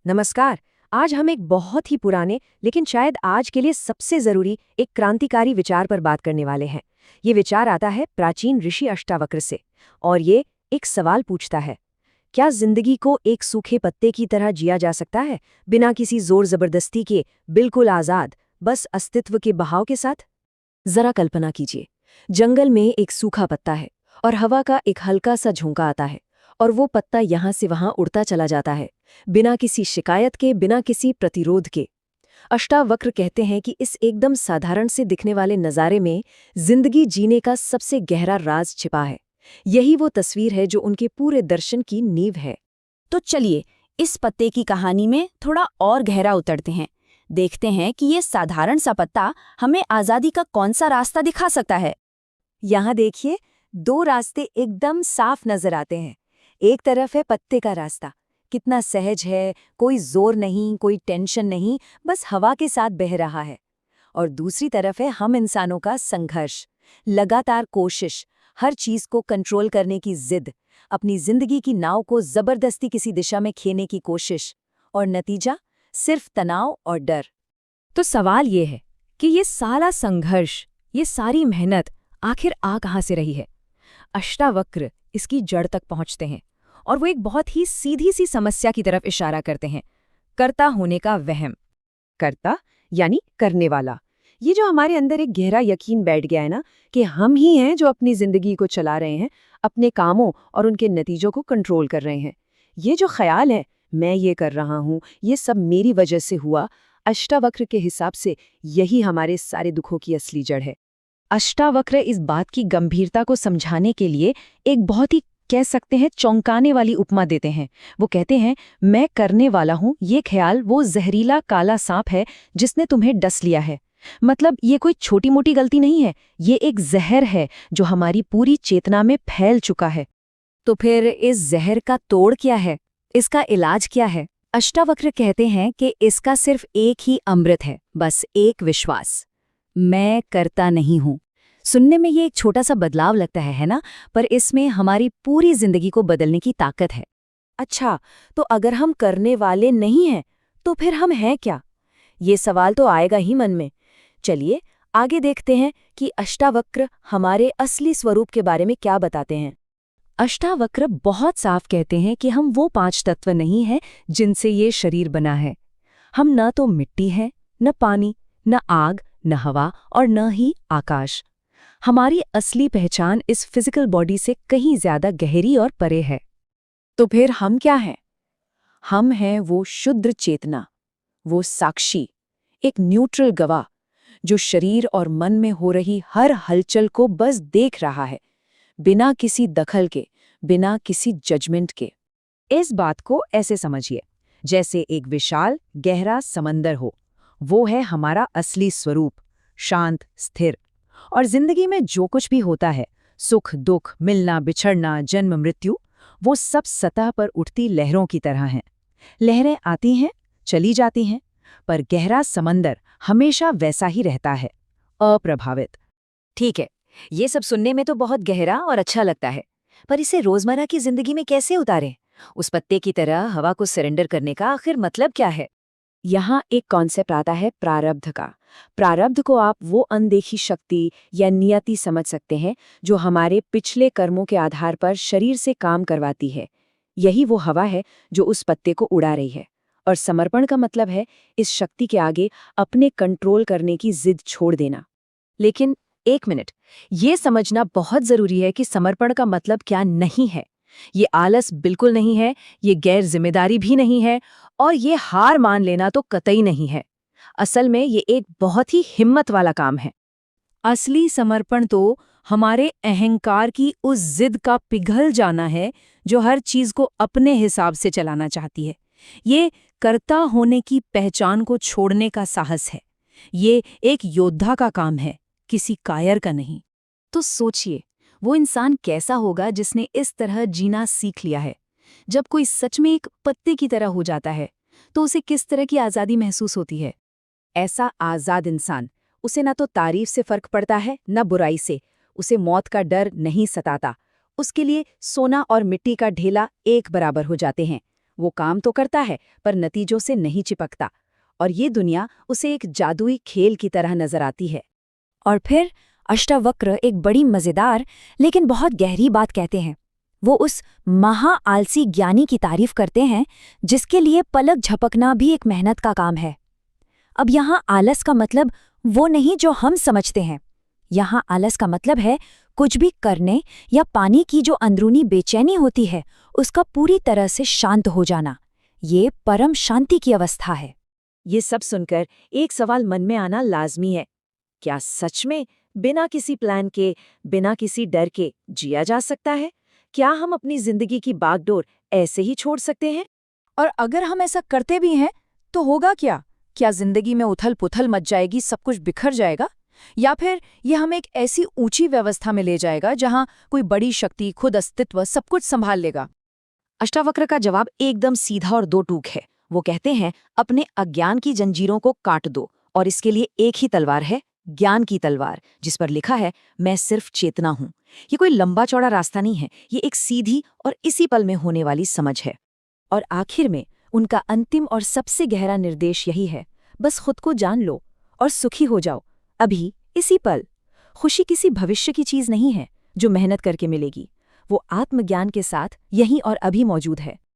नमस्कार। आज हम एक बहुत ही पुराने लेकिन शायद आज के लिए सबसे जरूरी एक क्रांतिकारी विचार पर बात करने वाले हैं। ये विचार आता है प्राचीन ऋषि अष्टावक्र से और ये एक सवाल पूछता है, क्या जिंदगी को एक सूखे पत्ते की तरह जिया जा सकता है, बिना किसी जोर जबरदस्ती के, बिल्कुल आजाद, बस अस्तित्व के बहाव के साथ? जरा कल्पना कीजिए, जंगल में एक सूखा पत्ता है और हवा का एक हल्का सा झोंका आता है और वो पत्ता यहां से वहां उड़ता चला जाता है, बिना किसी शिकायत के, बिना किसी प्रतिरोध के। अष्टावक्र कहते हैं कि इस एकदम साधारण से दिखने वाले नज़ारे में जिंदगी जीने का सबसे गहरा राज छिपा है। यही वो तस्वीर है जो उनके पूरे दर्शन की नींव है। तो चलिए इस पत्ते की कहानी में थोड़ा और गहरा उतरते हैं। देखते हैं कि ये साधारण सा पत्ता हमें आज़ादी का कौन सा रास्ता दिखा सकता है। यहाँ देखिए, दो रास्ते एकदम साफ नजर आते हैं। एक तरफ है पत्ते का रास्ता, कितना सहज है, कोई जोर नहीं, कोई टेंशन नहीं, बस हवा के साथ बह रहा है। और दूसरी तरफ है हम इंसानों का संघर्ष, लगातार कोशिश, हर चीज को कंट्रोल करने की जिद, अपनी जिंदगी की नाव को जबरदस्ती किसी दिशा में खेने की कोशिश, और नतीजा सिर्फ तनाव और डर। तो सवाल ये है कि ये सारा संघर्ष, ये सारी मेहनत आखिर आ कहाँ से रही है। अष्टावक्र इसकी जड़ तक पहुंचते हैं और वो एक बहुत ही सीधी सी समस्या की तरफ इशारा करते हैं, कर्ता होने का वहम। कर्ता यानी करने वाला। ये जो हमारे अंदर एक गहरा यकीन बैठ गया है ना, कि हम ही हैं जो अपनी जिंदगी को चला रहे हैं, अपने कामों और उनके नतीजों को कंट्रोल कर रहे हैं। ये जो ख्याल है, मैं ये कर रहा हूँ, ये सब मेरी वजह से हुआ, अष्टावक्र के हिसाब से यही हमारे सारे दुखों की असली जड़ है। अष्टावक्र इस बात की गंभीरता को समझाने के लिए एक बहुत ही, कह सकते हैं, चौंकाने वाली उपमा देते हैं। वो कहते हैं, मैं करने वाला हूं, ये ख्याल वो जहरीला काला सांप है जिसने तुम्हें डस लिया है। मतलब ये कोई छोटी मोटी गलती नहीं है, ये एक जहर है जो हमारी पूरी चेतना में फैल चुका है। तो फिर इस जहर का तोड़ क्या है, इसका इलाज क्या है? अष्टावक्र कहते हैं कि इसका सिर्फ एक ही अमृत है, बस एक विश्वास, मैं करता नहीं हूं। सुनने में ये एक छोटा सा बदलाव लगता है ना, पर इसमें हमारी पूरी जिंदगी को बदलने की ताकत है। अच्छा, तो अगर हम करने वाले नहीं हैं, तो फिर हम हैं क्या? ये सवाल तो आएगा ही मन में। चलिए आगे देखते हैं कि अष्टावक्र हमारे असली स्वरूप के बारे में क्या बताते हैं। अष्टावक्र बहुत साफ कहते हैं कि हम वो 5 तत्व नहीं हैं जिनसे ये शरीर बना है। हम न तो मिट्टी हैं, न पानी, न आग, न हवा और न ही आकाश। हमारी असली पहचान इस फिजिकल बॉडी से कहीं ज्यादा गहरी और परे है। तो फिर हम क्या हैं? हम हैं वो शुद्ध चेतना, वो साक्षी, एक न्यूट्रल गवाह जो शरीर और मन में हो रही हर हलचल को बस देख रहा है, बिना किसी दखल के, बिना किसी जजमेंट के। इस बात को ऐसे समझिए, जैसे एक विशाल गहरा समंदर हो। वो है हमारा असली स्वरूप, शांत, स्थिर। और जिंदगी में जो कुछ भी होता है, सुख दुख, मिलना बिछड़ना, जन्म मृत्यु, वो सब सतह पर उठती लहरों की तरह हैं। लहरें आती हैं, चली जाती हैं, पर गहरा समंदर हमेशा वैसा ही रहता है, अप्रभावित। ठीक है, ये सब सुनने में तो बहुत गहरा और अच्छा लगता है, पर इसे रोजमर्रा की जिंदगी में कैसे उतारें? उस पत्ते की तरह हवा को सरेंडर करने का आखिर मतलब क्या है? यहाँ एक कॉन्सेप्ट आता है प्रारब्ध का। प्रारब्ध को आप वो अनदेखी शक्ति या नियति समझ सकते हैं जो हमारे पिछले कर्मों के आधार पर शरीर से काम करवाती है। यही वो हवा है जो उस पत्ते को उड़ा रही है। और समर्पण का मतलब है इस शक्ति के आगे अपने कंट्रोल करने की जिद छोड़ देना। लेकिन एक मिनट, ये समझना बहुत जरूरी है कि समर्पण का मतलब क्या नहीं है। ये आलस बिल्कुल नहीं है, ये गैर जिम्मेदारी भी नहीं है, और ये हार मान लेना तो कतई नहीं है। असल में ये एक बहुत ही हिम्मत वाला काम है। असली समर्पण तो हमारे अहंकार की उस जिद का पिघल जाना है जो हर चीज को अपने हिसाब से चलाना चाहती है। ये कर्ता होने की पहचान को छोड़ने का साहस है। ये एक योद्धा का काम है, किसी कायर का नहीं। तो सोचिए, वो इंसान कैसा होगा जिसने इस तरह जीना सीख लिया है। जब कोई सच में एक पत्ते की तरह हो जाता है, तो उसे किस तरह की आज़ादी महसूस होती है? ऐसा आज़ाद इंसान, उसे ना तो तारीफ से फर्क पड़ता है, न बुराई से। उसे मौत का डर नहीं सताता। उसके लिए सोना और मिट्टी का ढेला एक बराबर हो जाते हैं। वो काम तो करता है पर नतीजों से नहीं चिपकता, और ये दुनिया उसे एक जादुई खेल की तरह नजर आती है। और फिर अष्टावक्र एक बड़ी मजेदार लेकिन बहुत गहरी बात कहते हैं। वो उस महा आलसी ज्ञानी की तारीफ करते हैं जिसके लिए पलक झपकना भी एक मेहनत का काम है। अब यहाँ आलस का मतलब वो नहीं जो हम समझते हैं। यहाँ आलस का मतलब है कुछ भी करने या पाने की जो अंदरूनी बेचैनी होती है उसका पूरी तरह से शांत हो जाना। ये परम शांति की अवस्था है। ये सब सुनकर एक सवाल मन में आना लाजमी है, क्या सच में बिना किसी प्लान के, बिना किसी डर के जिया जा सकता है? क्या हम अपनी जिंदगी की बागडोर ऐसे ही छोड़ सकते हैं? और अगर हम ऐसा करते भी हैं तो होगा क्या? क्या जिंदगी में उथल-पुथल मच जाएगी, सब कुछ बिखर जाएगा? या फिर ये हमें एक ऐसी ऊंची व्यवस्था में ले जाएगा जहां कोई बड़ी शक्ति, खुद अस्तित्व सब कुछ संभाल लेगा? अष्टावक्र का जवाब एकदम सीधा और दो टूक है। वो कहते हैं, अपने अज्ञान की जंजीरों को काट दो, और इसके लिए एक ही तलवार है, ज्ञान की तलवार, जिस पर लिखा है मैं सिर्फ चेतना हूं। ये कोई लंबा चौड़ा रास्ता नहीं है, ये एक सीधी और इसी पल में होने वाली समझ है। और आखिर में उनका अंतिम और सबसे गहरा निर्देश यही है, बस खुद को जान लो और सुखी हो जाओ, अभी इसी पल। खुशी किसी भविष्य की चीज नहीं है जो मेहनत करके मिलेगी, वो आत्मज्ञान के साथ यहीं और अभी मौजूद है।